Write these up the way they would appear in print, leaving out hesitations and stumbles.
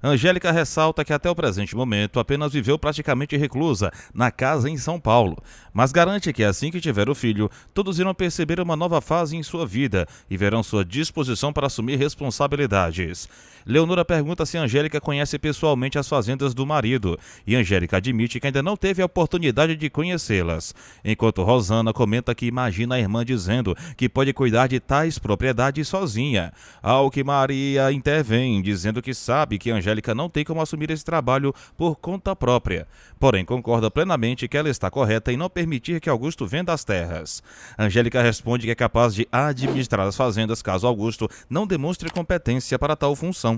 Angélica ressalta que até o presente momento apenas viveu praticamente reclusa na casa em São Paulo, mas garante que assim que tiver o filho, todos irão perceber uma nova fase em sua vida e verão sua disposição para assumir responsabilidades. Leonora pergunta se Angélica conhece pessoalmente as fazendas do marido, e Angélica admite que ainda não teve a oportunidade de conhecê-las, enquanto Rosana comenta que imagina a irmã dizendo que pode cuidar de tais propriedades sozinha, ao que Maria intervém, dizendo que sabe que Angélica não tem como assumir esse trabalho por conta própria, porém concorda plenamente que ela está correta em não permitir que Augusto venda as terras. Angélica responde que é capaz de administrar as fazendas caso Augusto não demonstre competência para tal função.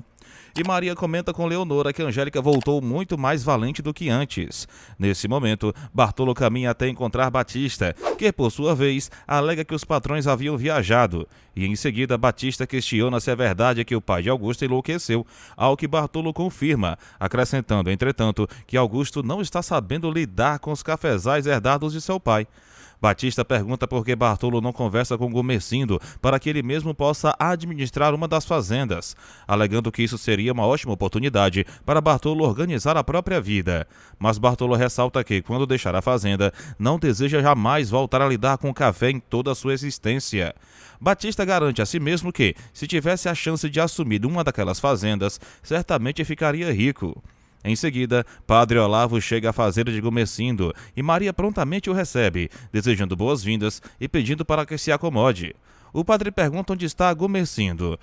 E Maria comenta com Leonora que Angélica voltou muito mais valente do que antes. Nesse momento, Bartolo caminha até encontrar Batista, que por sua vez alega que os patrões haviam viajado. E em seguida, Batista questiona se é verdade que o pai de Augusto enlouqueceu, ao que Bartolo confirma, acrescentando, entretanto, que Augusto não está sabendo lidar com os cafezais herdados de seu pai. Batista pergunta por que Bartolo não conversa com Gumercindo para que ele mesmo possa administrar uma das fazendas, alegando que isso seria uma ótima oportunidade para Bartolo organizar a própria vida. Mas Bartolo ressalta que, quando deixar a fazenda, não deseja jamais voltar a lidar com o café em toda a sua existência. Batista garante a si mesmo que, se tivesse a chance de assumir uma daquelas fazendas, certamente ficaria rico. Em seguida, Padre Olavo chega à fazenda de Gumercindo e Maria prontamente o recebe, desejando boas-vindas e pedindo para que se acomode. O padre pergunta onde está Gumercindo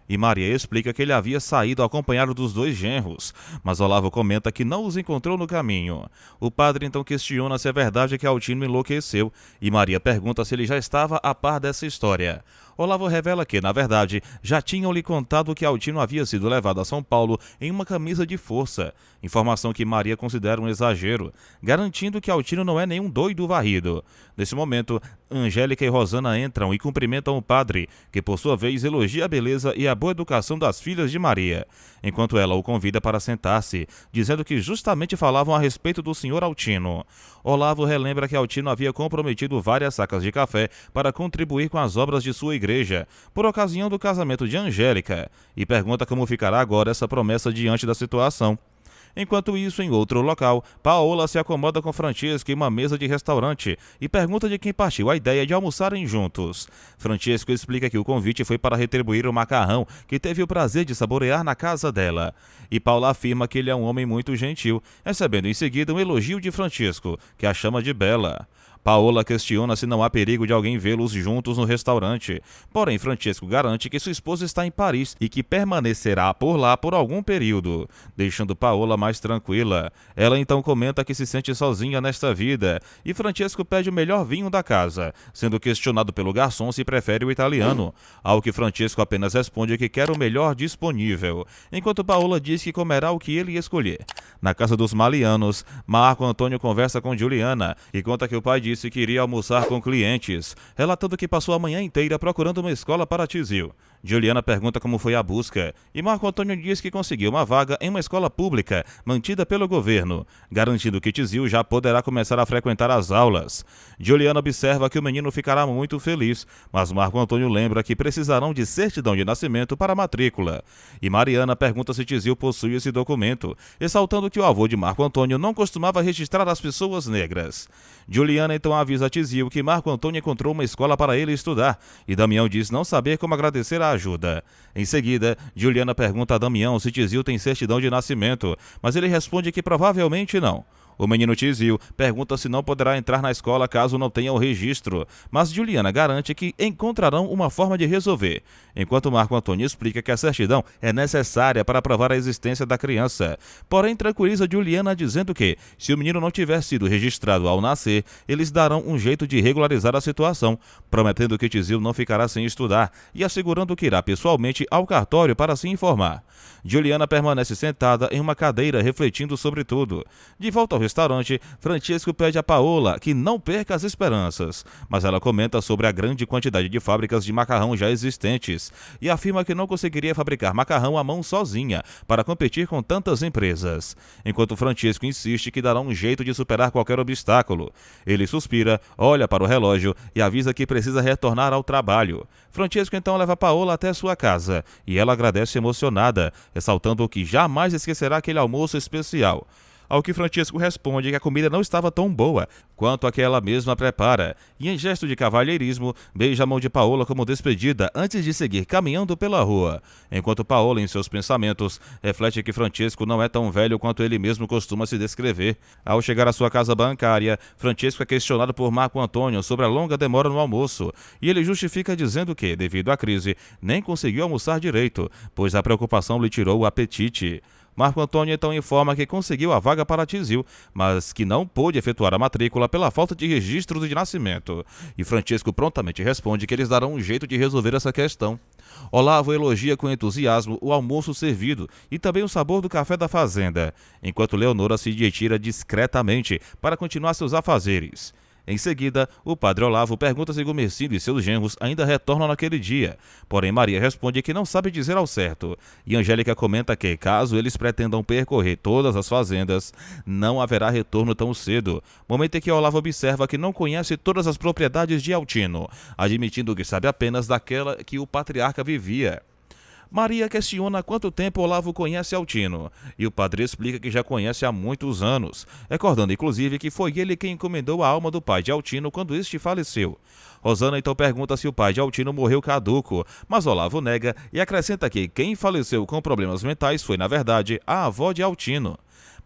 e Maria explica que ele havia saído acompanhado dos dois genros, mas Olavo comenta que não os encontrou no caminho. O padre então questiona se é verdade que Altino enlouqueceu e Maria pergunta se ele já estava a par dessa história. Olavo revela que, na verdade, já tinham lhe contado que Altino havia sido levado a São Paulo em uma camisa de força, informação que Maria considera um exagero, garantindo que Altino não é nenhum doido varrido. Nesse momento, Angélica e Rosana entram e cumprimentam o padre, que por sua vez elogia a beleza e a boa educação das filhas de Maria, enquanto ela o convida para sentar-se, dizendo que justamente falavam a respeito do senhor Altino. Olavo relembra que Altino havia comprometido várias sacas de café para contribuir com as obras de sua igreja, por ocasião do casamento de Angélica, e pergunta como ficará agora essa promessa diante da situação. Enquanto isso, em outro local, Paola se acomoda com Francesco em uma mesa de restaurante e pergunta de quem partiu a ideia de almoçarem juntos. Francesco explica que o convite foi para retribuir o macarrão que teve o prazer de saborear na casa dela. E Paula afirma que ele é um homem muito gentil, recebendo em seguida um elogio de Francesco, que a chama de bela. Paola questiona se não há perigo de alguém vê-los juntos no restaurante. Porém, Francesco garante que sua esposa está em Paris e que permanecerá por lá por algum período, deixando Paola mais tranquila. Ela então comenta que se sente sozinha nesta vida e Francesco pede o melhor vinho da casa, sendo questionado pelo garçom se prefere o italiano, ao que Francesco apenas responde que quer o melhor disponível, enquanto Paola diz que comerá o que ele escolher. Na casa dos Malianos, Marco Antônio conversa com Juliana e conta que o pai disse que iria almoçar com clientes, relatando que passou a manhã inteira procurando uma escola para Tizil. Juliana pergunta como foi a busca, e Marco Antônio diz que conseguiu uma vaga em uma escola pública mantida pelo governo, garantindo que Tizil já poderá começar a frequentar as aulas. Juliana observa que o menino ficará muito feliz, mas Marco Antônio lembra que precisarão de certidão de nascimento para a matrícula. E Mariana pergunta se Tizil possui esse documento, ressaltando que o avô de Marco Antônio não costumava registrar as pessoas negras. Juliana então avisa a Tizil que Marco Antônio encontrou uma escola para ele estudar, e Damião diz não saber como agradecer a ajuda. Em seguida, Juliana pergunta a Damião se Tizil tem certidão de nascimento, mas ele responde que provavelmente não. O menino Tizil pergunta se não poderá entrar na escola caso não tenha o registro, mas Juliana garante que encontrarão uma forma de resolver, enquanto Marco Antônio explica que a certidão é necessária para provar a existência da criança. Porém, tranquiliza Juliana dizendo que, se o menino não tiver sido registrado ao nascer, eles darão um jeito de regularizar a situação, prometendo que Tizil não ficará sem estudar e assegurando que irá pessoalmente ao cartório para se informar. Juliana permanece sentada em uma cadeira refletindo sobre tudo. De volta ao restaurante, Francesco pede a Paola que não perca as esperanças, mas ela comenta sobre a grande quantidade de fábricas de macarrão já existentes e afirma que não conseguiria fabricar macarrão à mão sozinha para competir com tantas empresas, enquanto Francesco insiste que dará um jeito de superar qualquer obstáculo. Ele suspira, olha para o relógio e avisa que precisa retornar ao trabalho. Francesco então leva Paola até sua casa e ela agradece emocionada, ressaltando que jamais esquecerá aquele almoço especial. Ao que Francesco responde que a comida não estava tão boa quanto a que ela mesma prepara, e em gesto de cavalheirismo, beija a mão de Paola como despedida antes de seguir caminhando pela rua, enquanto Paola, em seus pensamentos, reflete que Francesco não é tão velho quanto ele mesmo costuma se descrever. Ao chegar à sua casa bancária, Francesco é questionado por Marco Antônio sobre a longa demora no almoço, e ele justifica dizendo que, devido à crise, nem conseguiu almoçar direito, pois a preocupação lhe tirou o apetite. Marco Antônio então informa que conseguiu a vaga para Tizil, mas que não pôde efetuar a matrícula pela falta de registro de nascimento. E Francesco prontamente responde que eles darão um jeito de resolver essa questão. Olavo elogia com entusiasmo o almoço servido e também o sabor do café da fazenda, enquanto Leonora se retira discretamente para continuar seus afazeres. Em seguida, o padre Olavo pergunta se Gumercindo e seus genros ainda retornam naquele dia, porém Maria responde que não sabe dizer ao certo, e Angélica comenta que, caso eles pretendam percorrer todas as fazendas, não haverá retorno tão cedo, momento em que Olavo observa que não conhece todas as propriedades de Altino, admitindo que sabe apenas daquela que o patriarca vivia. Maria questiona há quanto tempo Olavo conhece Altino, e o padre explica que já conhece há muitos anos, recordando inclusive que foi ele quem encomendou a alma do pai de Altino quando este faleceu. Rosana então pergunta se o pai de Altino morreu caduco, mas Olavo nega e acrescenta que quem faleceu com problemas mentais foi, na verdade, a avó de Altino.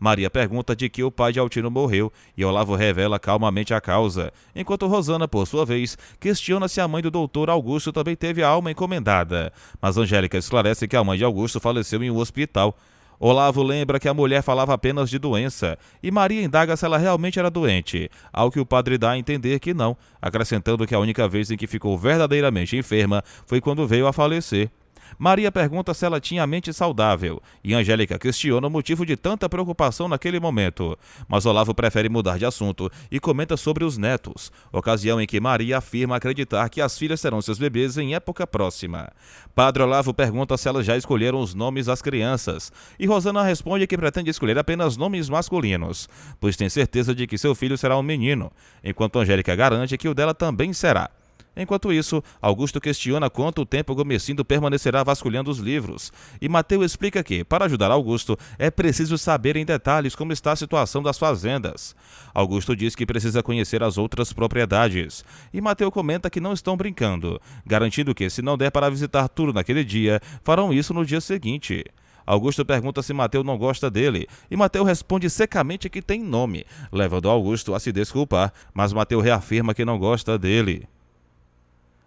Maria pergunta de que o pai de Altino morreu e Olavo revela calmamente a causa, enquanto Rosana, por sua vez, questiona se a mãe do doutor Augusto também teve a alma encomendada. Mas Angélica esclarece que a mãe de Augusto faleceu em um hospital. Olavo lembra que a mulher falava apenas de doença e Maria indaga se ela realmente era doente, ao que o padre dá a entender que não, acrescentando que a única vez em que ficou verdadeiramente enferma foi quando veio a falecer. Maria pergunta se ela tinha a mente saudável, e Angélica questiona o motivo de tanta preocupação naquele momento. Mas Olavo prefere mudar de assunto e comenta sobre os netos, ocasião em que Maria afirma acreditar que as filhas serão seus bebês em época próxima. Padre Olavo pergunta se elas já escolheram os nomes das crianças, e Rosana responde que pretende escolher apenas nomes masculinos, pois tem certeza de que seu filho será um menino, enquanto Angélica garante que o dela também será. Enquanto isso, Augusto questiona quanto tempo Gumercindo permanecerá vasculhando os livros, e Mateu explica que, para ajudar Augusto, é preciso saber em detalhes como está a situação das fazendas. Augusto diz que precisa conhecer as outras propriedades, e Mateu comenta que não estão brincando, garantindo que, se não der para visitar tudo naquele dia, farão isso no dia seguinte. Augusto pergunta se Mateu não gosta dele, e Mateu responde secamente que tem nome, levando Augusto a se desculpar, mas Mateu reafirma que não gosta dele.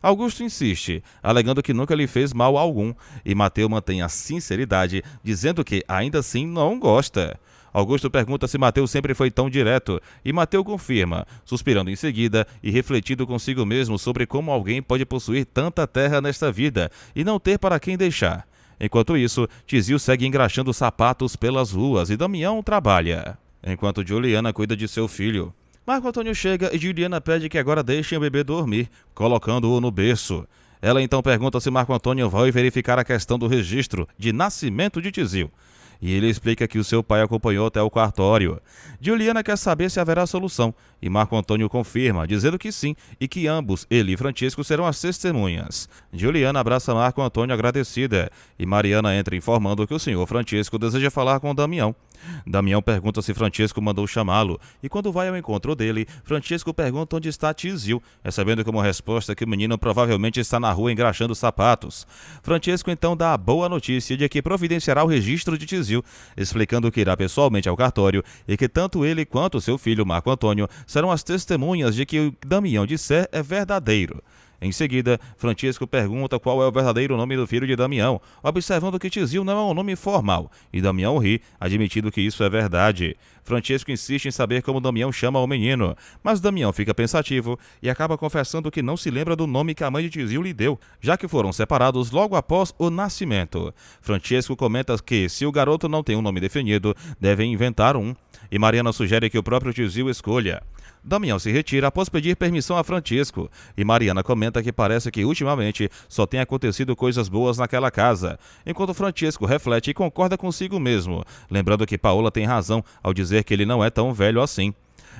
Augusto insiste, alegando que nunca lhe fez mal algum, e Mateu mantém a sinceridade, dizendo que ainda assim não gosta. Augusto pergunta se Mateu sempre foi tão direto, e Mateu confirma, suspirando em seguida e refletindo consigo mesmo sobre como alguém pode possuir tanta terra nesta vida e não ter para quem deixar. Enquanto isso, Tizil segue engraxando sapatos pelas ruas e Damião trabalha, enquanto Juliana cuida de seu filho. Marco Antônio chega e Juliana pede que agora deixem o bebê dormir, colocando-o no berço. Ela então pergunta se Marco Antônio vai verificar a questão do registro de nascimento de Tizil. E ele explica que o seu pai acompanhou até o cartório. Juliana quer saber se haverá solução, e Marco Antônio confirma, dizendo que sim, e que ambos, ele e Francesco, serão as testemunhas. Juliana abraça Marco Antônio agradecida, e Mariana entra informando que o senhor Francesco deseja falar com Damião. Damião pergunta se Francesco mandou chamá-lo, e quando vai ao encontro dele, Francesco pergunta onde está Tizil, recebendo como resposta que o menino provavelmente está na rua engraxando sapatos. Francesco então dá a boa notícia de que providenciará o registro de Tizil, explicando que irá pessoalmente ao cartório e que tanto ele quanto seu filho Marco Antônio serão as testemunhas de que o Damião disser é verdadeiro. Em seguida, Francisco pergunta qual é o verdadeiro nome do filho de Damião, observando que Tizil não é um nome formal, e Damião ri, admitindo que isso é verdade. Francisco insiste em saber como Damião chama o menino, mas Damião fica pensativo e acaba confessando que não se lembra do nome que a mãe de Tizil lhe deu, já que foram separados logo após o nascimento. Francisco comenta que, se o garoto não tem um nome definido, devem inventar um, e Mariana sugere que o próprio Tizil escolha. Damião se retira após pedir permissão a Francisco, e Mariana comenta que parece que ultimamente só tem acontecido coisas boas naquela casa, enquanto Francisco reflete e concorda consigo mesmo, lembrando que Paola tem razão ao dizer que ele não é tão velho assim.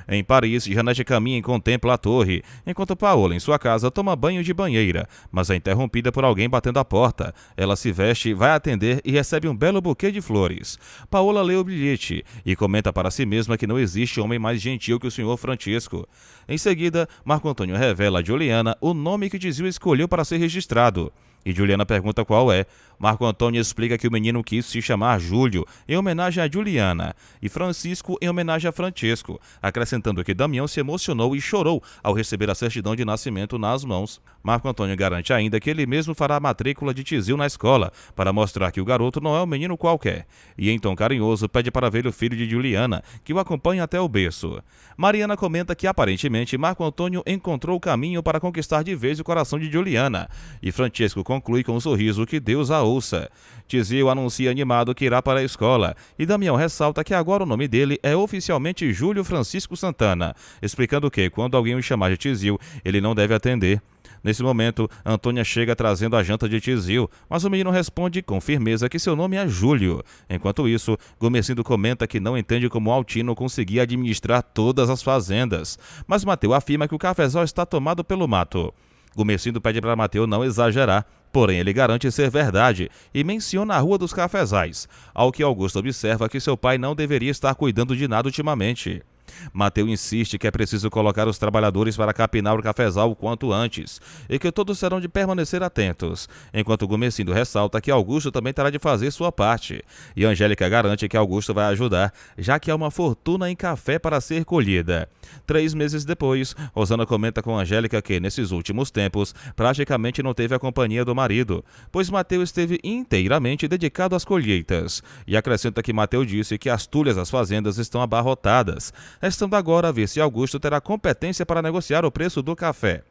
Em Paris, Janete caminha e contempla a torre, enquanto Paola, em sua casa, toma banho de banheira, mas é interrompida por alguém batendo à porta. Ela se veste, vai atender e recebe um belo buquê de flores. Paola lê o bilhete e comenta para si mesma que não existe homem mais gentil que o senhor Francisco. Em seguida, Marco Antônio revela a Juliana o nome que Tizil escolheu para ser registrado. E Juliana pergunta qual é. Marco Antônio explica que o menino quis se chamar Júlio, em homenagem a Juliana, e Francisco em homenagem a Francisco, acrescentando que Damião se emocionou e chorou ao receber a certidão de nascimento nas mãos. Marco Antônio garante ainda que ele mesmo fará a matrícula de Tizil na escola, para mostrar que o garoto não é um menino qualquer, e em tom carinhoso pede para ver o filho de Juliana, que o acompanha até o berço. Mariana comenta que aparentemente Marco Antônio encontrou o caminho para conquistar de vez o coração de Juliana, e Francisco conclui com um sorriso que Deus a ouça. Tizil anuncia animado que irá para a escola, e Damião ressalta que agora o nome dele é oficialmente Júlio Francisco Santana, explicando que, quando alguém o chamar de Tizil, ele não deve atender. Nesse momento, Antônia chega trazendo a janta de Tizil, mas o menino responde com firmeza que seu nome é Júlio. Enquanto isso, Gomercindo comenta que não entende como Altino conseguia administrar todas as fazendas, mas Mateu afirma que o cafezal está tomado pelo mato. Gomercindo pede para Mateu não exagerar, porém ele garante ser verdade e menciona a Rua dos Cafezais, ao que Augusto observa que seu pai não deveria estar cuidando de nada ultimamente. Mateu insiste que é preciso colocar os trabalhadores para capinar o cafezal o quanto antes, e que todos serão de permanecer atentos, enquanto Gomercindo ressalta que Augusto também terá de fazer sua parte, e Angélica garante que Augusto vai ajudar, já que há uma fortuna em café para ser colhida. 3 meses depois, Rosana comenta com Angélica que, nesses últimos tempos, praticamente não teve a companhia do marido, pois Mateu esteve inteiramente dedicado às colheitas, e acrescenta que Mateu disse que as tulhas das fazendas estão abarrotadas, restando agora ver se Augusto terá competência para negociar o preço do café.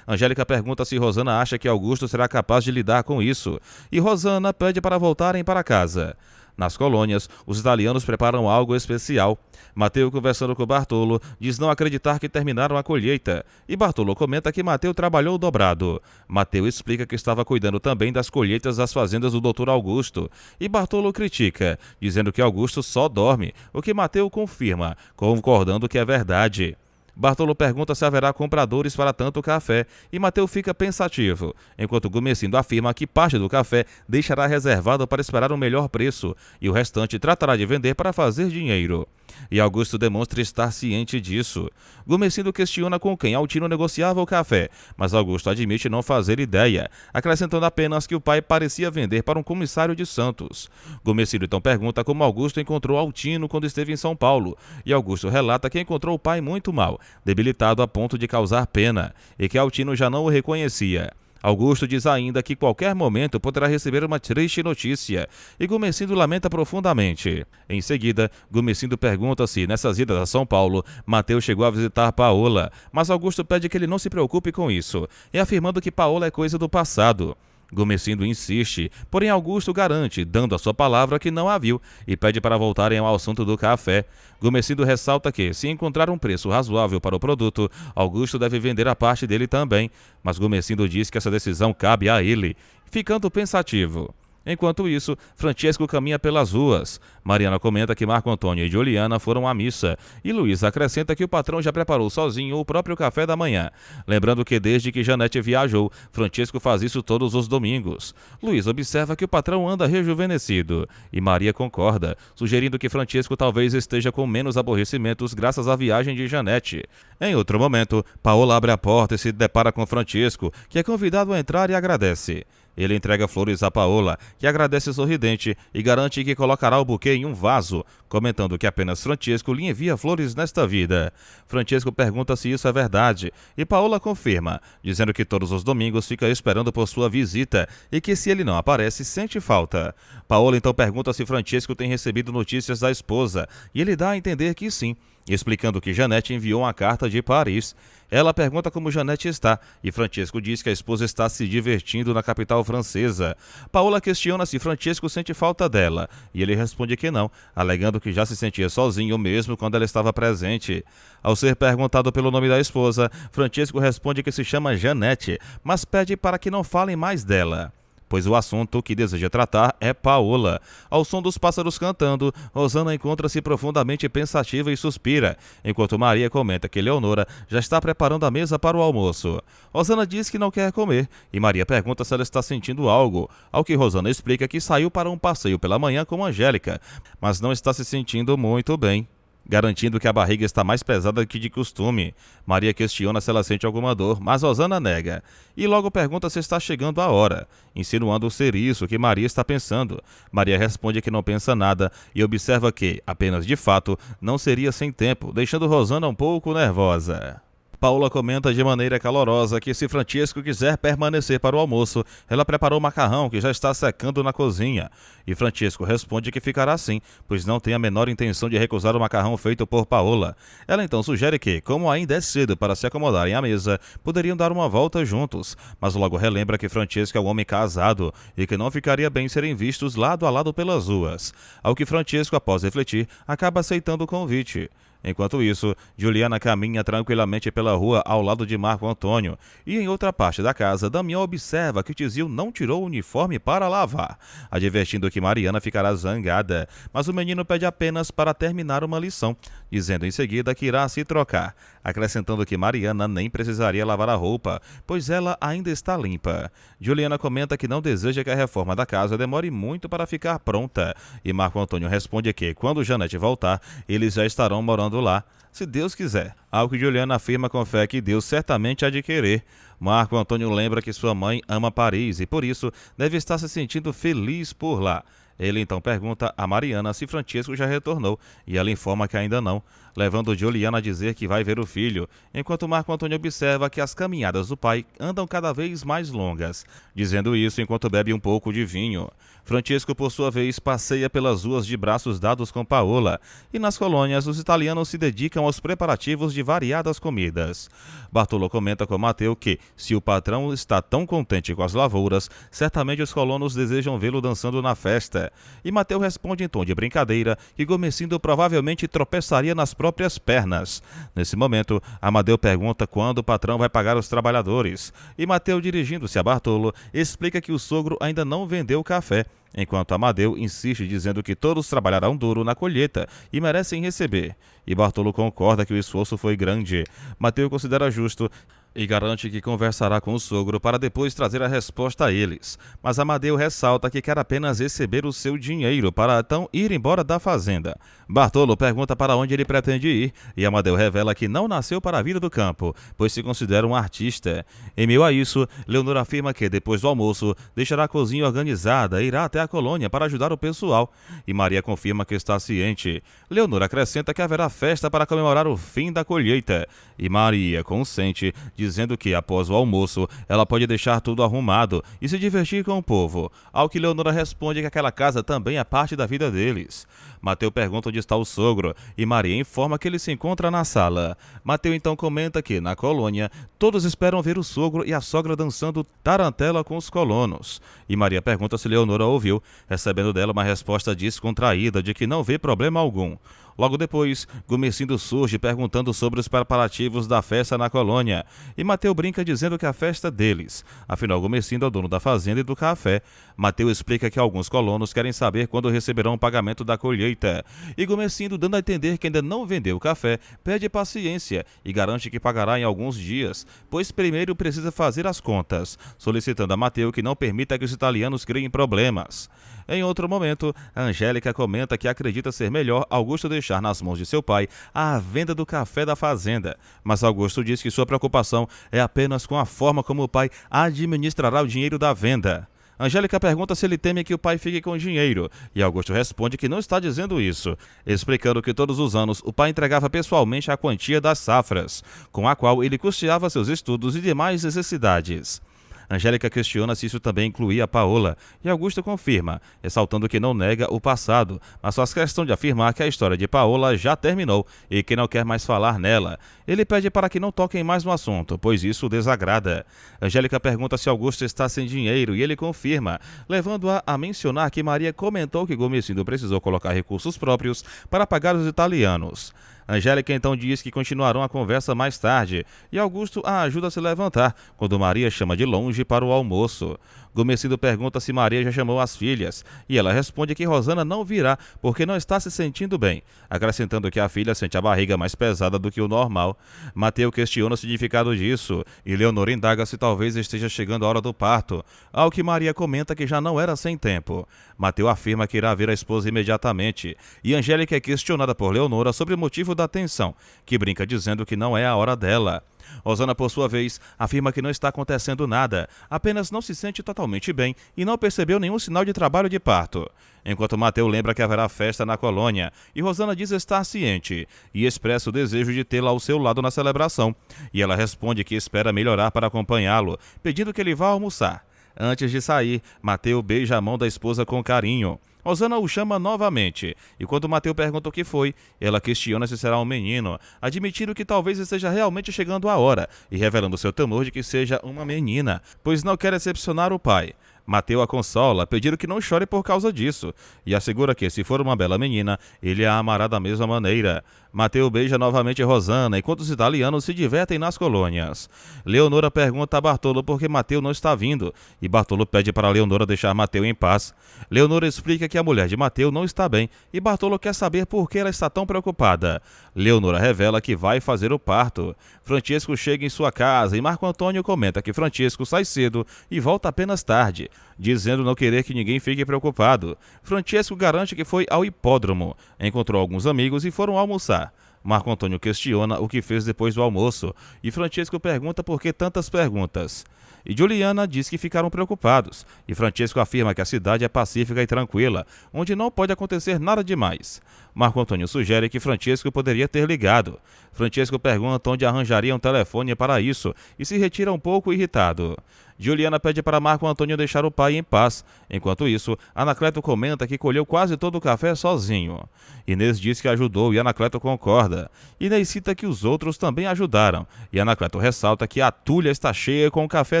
Angélica pergunta se Rosana acha que Augusto será capaz de lidar com isso, e Rosana pede para voltarem para casa. Nas colônias, os italianos preparam algo especial. Mateu, conversando com Bartolo, diz não acreditar que terminaram a colheita, e Bartolo comenta que Mateu trabalhou dobrado. Mateu explica que estava cuidando também das colheitas das fazendas do Dr. Augusto, e Bartolo critica, dizendo que Augusto só dorme, o que Mateu confirma, concordando que é verdade. Bartolo pergunta se haverá compradores para tanto café, e Mateu fica pensativo, enquanto Gomercindo afirma que parte do café deixará reservado para esperar um melhor preço, e o restante tratará de vender para fazer dinheiro. E Augusto demonstra estar ciente disso. Gomercindo questiona com quem Altino negociava o café, mas Augusto admite não fazer ideia, acrescentando apenas que o pai parecia vender para um comissário de Santos. Gomercindo então pergunta como Augusto encontrou Altino quando esteve em São Paulo, e Augusto relata que encontrou o pai muito mal, debilitado a ponto de causar pena, e que Altino já não o reconhecia. Augusto diz ainda que qualquer momento poderá receber uma triste notícia, e Gomercindo lamenta profundamente. Em seguida, Gomercindo pergunta se, nessas idas a São Paulo, Mateu chegou a visitar Paola, mas Augusto pede que ele não se preocupe com isso, e afirmando que Paola é coisa do passado. Gomercindo insiste, porém Augusto garante, dando a sua palavra, que não a viu, e pede para voltarem ao assunto do café. Gomercindo ressalta que, se encontrar um preço razoável para o produto, Augusto deve vender a parte dele também, mas Gomercindo diz que essa decisão cabe a ele, ficando pensativo. Enquanto isso, Francisco caminha pelas ruas. Mariana comenta que Marco Antônio e Juliana foram à missa, e Luiz acrescenta que o patrão já preparou sozinho o próprio café da manhã, lembrando que desde que Janete viajou, Francisco faz isso todos os domingos. Luiz observa que o patrão anda rejuvenescido, e Maria concorda, sugerindo que Francisco talvez esteja com menos aborrecimentos graças à viagem de Janete. Em outro momento, Paola abre a porta e se depara com Francisco, que é convidado a entrar e agradece. Ele entrega flores a Paola, que agradece sorridente e garante que colocará o buquê em um vaso, comentando que apenas Francesco lhe envia flores nesta vida. Francesco pergunta se isso é verdade e Paola confirma, dizendo que todos os domingos fica esperando por sua visita e que se ele não aparece, sente falta. Paola então pergunta se Francesco tem recebido notícias da esposa e ele dá a entender que sim, explicando que Janete enviou uma carta de Paris. Ela pergunta como Janete está e Francesco diz que a esposa está se divertindo na capital francesa. Paola questiona se Francesco sente falta dela e ele responde que não, alegando que já se sentia sozinho mesmo quando ela estava presente. Ao ser perguntado pelo nome da esposa, Francesco responde que se chama Janete, mas pede para que não falem mais dela, pois o assunto que deseja tratar é Paola. Ao som dos pássaros cantando, Rosana encontra-se profundamente pensativa e suspira, enquanto Maria comenta que Leonora já está preparando a mesa para o almoço. Rosana diz que não quer comer, e Maria pergunta se ela está sentindo algo, ao que Rosana explica que saiu para um passeio pela manhã com Angélica, mas não está se sentindo muito bem, garantindo que a barriga está mais pesada que de costume. Maria questiona se ela sente alguma dor, mas Rosana nega. E logo pergunta se está chegando a hora, insinuando ser isso que Maria está pensando. Maria responde que não pensa nada e observa que, apenas de fato, não seria sem tempo, deixando Rosana um pouco nervosa. Paola comenta de maneira calorosa que se Francesco quiser permanecer para o almoço, ela preparou macarrão que já está secando na cozinha. E Francesco responde que ficará assim, pois não tem a menor intenção de recusar o macarrão feito por Paola. Ela então sugere que, como ainda é cedo para se acomodarem à mesa, poderiam dar uma volta juntos, mas logo relembra que Francesco é um homem casado e que não ficaria bem serem vistos lado a lado pelas ruas. Ao que Francesco, após refletir, acaba aceitando o convite. Enquanto isso, Juliana caminha tranquilamente pela rua ao lado de Marco Antônio e em outra parte da casa, Damião observa que Tizil não tirou o uniforme para lavar, advertindo que Mariana ficará zangada, mas o menino pede apenas para terminar uma lição, dizendo em seguida que irá se trocar, acrescentando que Mariana nem precisaria lavar a roupa, pois ela ainda está limpa. Juliana comenta que não deseja que a reforma da casa demore muito para ficar pronta, e Marco Antônio responde que, quando Janete voltar, eles já estarão morando lá, se Deus quiser. Algo que Juliana afirma com fé que Deus certamente há de querer. Marco Antônio lembra que sua mãe ama Paris e por isso deve estar se sentindo feliz por lá. Ele então pergunta a Mariana se Francesco já retornou e ela informa que ainda não, levando Juliana a dizer que vai ver o filho, enquanto Marco Antônio observa que as caminhadas do pai andam cada vez mais longas, dizendo isso enquanto bebe um pouco de vinho. Francesco, por sua vez, passeia pelas ruas de braços dados com Paola, e nas colônias os italianos se dedicam aos preparativos de variadas comidas. Bartolo comenta com Matteo que, se o patrão está tão contente com as lavouras, certamente os colonos desejam vê-lo dançando na festa. E Matteo responde em tom de brincadeira que Gomesindo provavelmente tropeçaria nas próprias pernas. Nesse momento, Amadeu pergunta quando o patrão vai pagar os trabalhadores, e Matteo, dirigindo-se a Bartolo, explica que o sogro ainda não vendeu o café, enquanto Amadeu insiste dizendo que todos trabalharão duro na colheita e merecem receber. E Bartolo concorda que o esforço foi grande. Matteo considera justo e garante que conversará com o sogro para depois trazer a resposta a eles. Mas Amadeu ressalta que quer apenas receber o seu dinheiro para então ir embora da fazenda. Bartolo pergunta para onde ele pretende ir e Amadeu revela que não nasceu para a vida do campo, pois se considera um artista. Em meio a isso, Leonor afirma que depois do almoço deixará a cozinha organizada e irá até a colônia para ajudar o pessoal. E Maria confirma que está ciente. Leonor acrescenta que haverá festa para comemorar o fim da colheita. E Maria consente, dizendo que, após o almoço, ela pode deixar tudo arrumado e se divertir com o povo, ao que Leonora responde que aquela casa também é parte da vida deles. Matteo pergunta onde está o sogro e Maria informa que ele se encontra na sala. Matteo então comenta que, na colônia, todos esperam ver o sogro e a sogra dançando tarantela com os colonos. E Maria pergunta se Leonora ouviu, recebendo dela uma resposta descontraída de que não vê problema algum. Logo depois, Gomesindo surge perguntando sobre os preparativos da festa na colônia, e Matteo brinca dizendo que a festa é deles. Afinal, Gomesindo é o dono da fazenda e do café. Matteo explica que alguns colonos querem saber quando receberão o pagamento da colheita, e Gomesindo, dando a entender que ainda não vendeu o café, pede paciência e garante que pagará em alguns dias, pois primeiro precisa fazer as contas, solicitando a Matteo que não permita que os italianos criem problemas. Em outro momento, Angélica comenta que acredita ser melhor Augusto deixar nas mãos de seu pai a venda do café da fazenda, mas Augusto diz que sua preocupação é apenas com a forma como o pai administrará o dinheiro da venda. Angélica pergunta se ele teme que o pai fique com dinheiro, e Augusto responde que não está dizendo isso, explicando que todos os anos o pai entregava pessoalmente a quantia das safras, com a qual ele custeava seus estudos e demais necessidades. Angélica questiona se isso também incluía Paola, e Augusto confirma, ressaltando que não nega o passado, mas faz questão de afirmar que a história de Paola já terminou e que não quer mais falar nela. Ele pede para que não toquem mais no assunto, pois isso o desagrada. Angélica pergunta se Augusto está sem dinheiro e ele confirma, levando-a a mencionar que Maria comentou que Gomesindo precisou colocar recursos próprios para pagar os italianos. Angélica então diz que continuarão a conversa mais tarde e Augusto a ajuda a se levantar, quando Maria chama de longe para o almoço. Gomesindo pergunta se Maria já chamou as filhas e ela responde que Rosana não virá porque não está se sentindo bem, acrescentando que a filha sente a barriga mais pesada do que o normal. Mateu questiona o significado disso e Leonor indaga se talvez esteja chegando a hora do parto, ao que Maria comenta que já não era sem tempo. Mateu afirma que irá ver a esposa imediatamente e Angélica é questionada por Leonora sobre o motivo da tensão, que brinca dizendo que não é a hora dela. Rosana, por sua vez, afirma que não está acontecendo nada, apenas não se sente totalmente bem e não percebeu nenhum sinal de trabalho de parto. Enquanto Mateu lembra que haverá festa na colônia, e Rosana diz estar ciente, e expressa o desejo de tê-la ao seu lado na celebração, e ela responde que espera melhorar para acompanhá-lo, pedindo que ele vá almoçar. Antes de sair, Mateu beija a mão da esposa com carinho. Rosana o chama novamente, e quando Mateu pergunta o que foi, ela questiona se será um menino, admitindo que talvez esteja realmente chegando a hora, e revelando seu temor de que seja uma menina, pois não quer decepcionar o pai. Mateu a consola, pedindo que não chore por causa disso, e assegura que, se for uma bela menina, ele a amará da mesma maneira. Mateu beija novamente Rosana, enquanto os italianos se divertem nas colônias. Leonora pergunta a Bartolo por que Mateu não está vindo, e Bartolo pede para Leonora deixar Mateu em paz. Leonora explica que a mulher de Mateu não está bem, e Bartolo quer saber por que ela está tão preocupada. Leonora revela que vai fazer o parto. Francesco chega em sua casa e Marco Antônio comenta que Francesco sai cedo e volta apenas tarde, dizendo não querer que ninguém fique preocupado. Francesco garante que foi ao hipódromo, encontrou alguns amigos e foram almoçar. Marco Antônio questiona o que fez depois do almoço e Francesco pergunta por que tantas perguntas. E Juliana diz que ficaram preocupados, e Francesco afirma que a cidade é pacífica e tranquila, onde não pode acontecer nada demais. Marco Antônio sugere que Francesco poderia ter ligado. Francesco pergunta onde arranjaria um telefone para isso e se retira um pouco irritado. Juliana pede para Marco Antônio deixar o pai em paz. Enquanto isso, Anacleto comenta que colheu quase todo o café sozinho. Inês diz que ajudou e Anacleto concorda. Inês cita que os outros também ajudaram, e Anacleto ressalta que a tulha está cheia com o café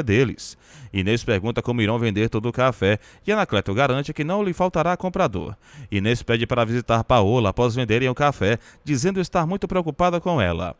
deles. Inês pergunta como irão vender todo o café, e Anacleto garante que não lhe faltará comprador. Inês pede para visitar Paola após venderem o café, dizendo estar muito preocupada com ela.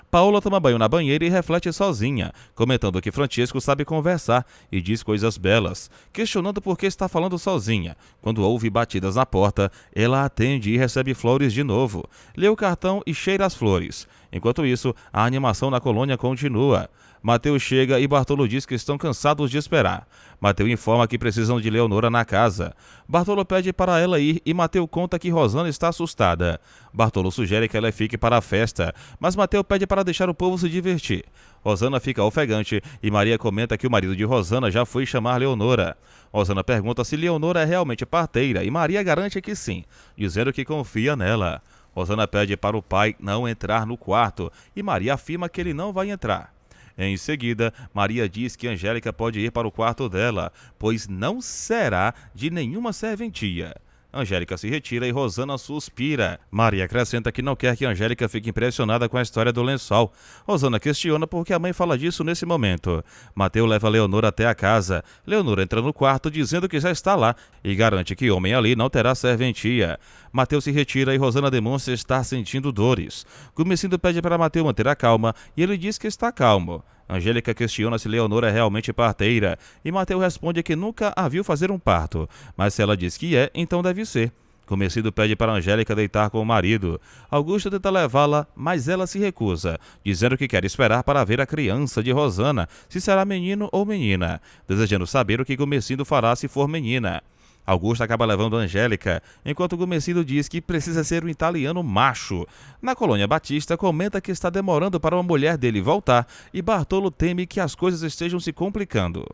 Paola toma banho na banheira e reflete sozinha, comentando que Francesco sabe conversar e diz coisas belas, questionando por que está falando sozinha. Quando ouve batidas na porta, ela atende e recebe flores de novo. Lê o cartão e cheira as flores. Enquanto isso, a animação na colônia continua. Mateu chega e Bartolo diz que estão cansados de esperar. Mateu informa que precisam de Leonora na casa. Bartolo pede para ela ir e Mateu conta que Rosana está assustada. Bartolo sugere que ela fique para a festa, mas Mateu pede para deixar o povo se divertir. Rosana fica ofegante e Maria comenta que o marido de Rosana já foi chamar Leonora. Rosana pergunta se Leonora é realmente parteira e Maria garante que sim, dizendo que confia nela. Rosana pede para o pai não entrar no quarto e Maria afirma que ele não vai entrar. Em seguida, Maria diz que Angélica pode ir para o quarto dela, pois não será de nenhuma serventia. Angélica se retira e Rosana suspira. Maria acrescenta que não quer que Angélica fique impressionada com a história do lençol. Rosana questiona por que a mãe fala disso nesse momento. Mateu leva Leonora até a casa. Leonora entra no quarto dizendo que já está lá e garante que homem ali não terá serventia. Mateu se retira e Rosana demonstra estar sentindo dores. Gomesindo pede para Mateu manter a calma e ele diz que está calmo. Angélica questiona se Leonora é realmente parteira, e Mateu responde que nunca a viu fazer um parto, mas se ela diz que é, então deve ser. Gomesindo pede para Angélica deitar com o marido. Augusto tenta levá-la, mas ela se recusa, dizendo que quer esperar para ver a criança de Rosana, se será menino ou menina, desejando saber o que Gomesindo fará se for menina. Augusto acaba levando Angélica, enquanto Gomesindo diz que precisa ser um italiano macho. Na colônia Batista, comenta que está demorando para uma mulher dele voltar e Bartolo teme que as coisas estejam se complicando.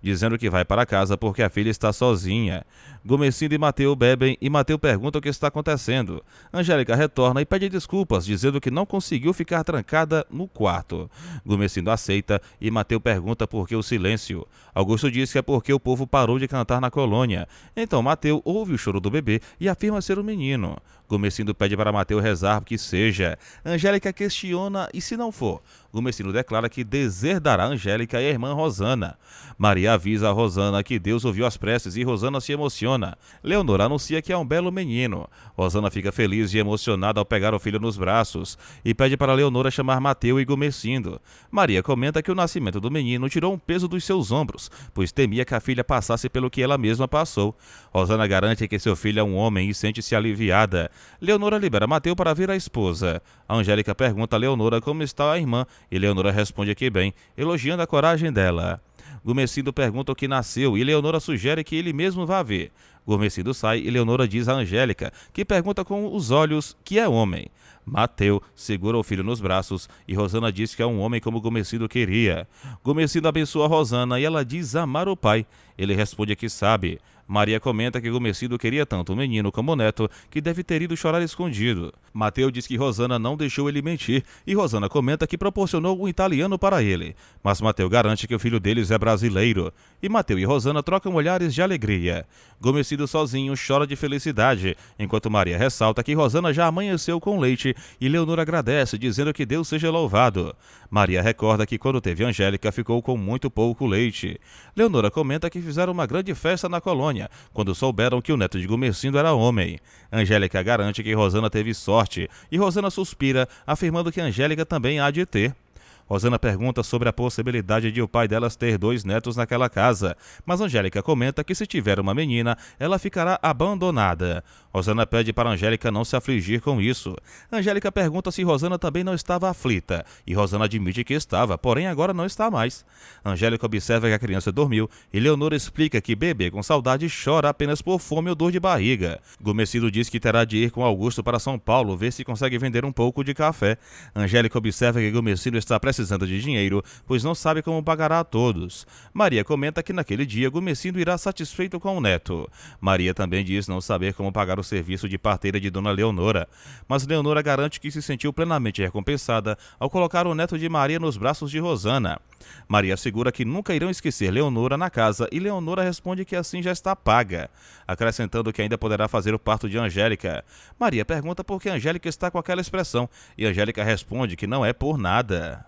dizendo que vai para casa porque a filha está sozinha. Gumecindo e Mateu bebem e Mateu pergunta o que está acontecendo. Angélica retorna e pede desculpas, dizendo que não conseguiu ficar trancada no quarto. Gumecindo aceita e Mateu pergunta por que o silêncio. Augusto diz que é porque o povo parou de cantar na colônia. Então Mateu ouve o choro do bebê e afirma ser um menino. Gumecindo pede para Mateu rezar que seja. Angélica questiona e se não for. Gumecindo declara que deserdará Angélica e a irmã Rosana. Maria avisa a Rosana que Deus ouviu as preces e Rosana se emociona. Leonora anuncia que é um belo menino. Rosana fica feliz e emocionada ao pegar o filho nos braços e pede para Leonora chamar Mateu e Gumecindo. Maria comenta que o nascimento do menino tirou um peso dos seus ombros, pois temia que a filha passasse pelo que ela mesma passou. Rosana garante que seu filho é um homem e sente-se aliviada. Leonora libera Mateu para ver a esposa. A Angélica pergunta a Leonora como está a irmã e Leonora responde que bem, elogiando a coragem dela. Gumecindo pergunta o que nasceu e Leonora sugere que ele mesmo vá ver. Gumecindo sai e Leonora diz a Angélica, que pergunta com os olhos que é homem. Mateu segura o filho nos braços e Rosana diz que é um homem como Gumecindo queria. Gumecindo abençoa Rosana e ela diz amar o pai. Ele responde que sabe. Maria comenta que Gumecindo queria tanto o menino como o neto que deve ter ido chorar escondido. Mateu diz que Rosana não deixou ele mentir e Rosana comenta que proporcionou um italiano para ele. Mas Mateu garante que o filho deles é brasileiro. E Mateu e Rosana trocam olhares de alegria. Gumecindo sozinho chora de felicidade, enquanto Maria ressalta que Rosana já amanheceu com leite e Leonor agradece, dizendo que Deus seja louvado. Maria recorda que quando teve Angélica ficou com muito pouco leite. Leonora comenta que fizeram uma grande festa na colônia, quando souberam que o neto de Gumecindo era homem. Angélica garante que Rosana teve sorte, e Rosana suspira, afirmando que Angélica também há de ter. Rosana pergunta sobre a possibilidade de o pai delas ter 2 netos naquela casa, mas Angélica comenta que se tiver uma menina, ela ficará abandonada. Rosana pede para Angélica não se afligir com isso. Angélica pergunta se Rosana também não estava aflita, e Rosana admite que estava, porém agora não está mais. Angélica observa que a criança dormiu, e Leonor explica que bebê com saudade chora apenas por fome ou dor de barriga. Gumecindo diz que terá de ir com Augusto para São Paulo ver se consegue vender um pouco de café. Angélica observa que Gumecindo está precisando de dinheiro, pois não sabe como pagará a todos. Maria comenta que naquele dia Gumecindo irá satisfeito com o neto. Maria também diz não saber como pagar o serviço de parteira de Dona Leonora, mas Leonora garante que se sentiu plenamente recompensada ao colocar o neto de Maria nos braços de Rosana. Maria assegura que nunca irão esquecer Leonora na casa e Leonora responde que assim já está paga, acrescentando que ainda poderá fazer o parto de Angélica. Maria pergunta por que Angélica está com aquela expressão e Angélica responde que não é por nada.